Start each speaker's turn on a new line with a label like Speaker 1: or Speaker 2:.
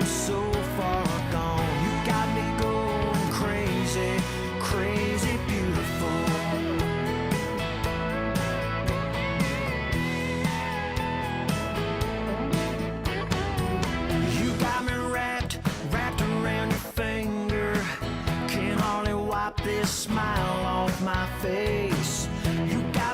Speaker 1: so far gone. You got me going crazy, crazy beautiful. You got me wrapped around your finger. Can hardly wipe this smile off my face.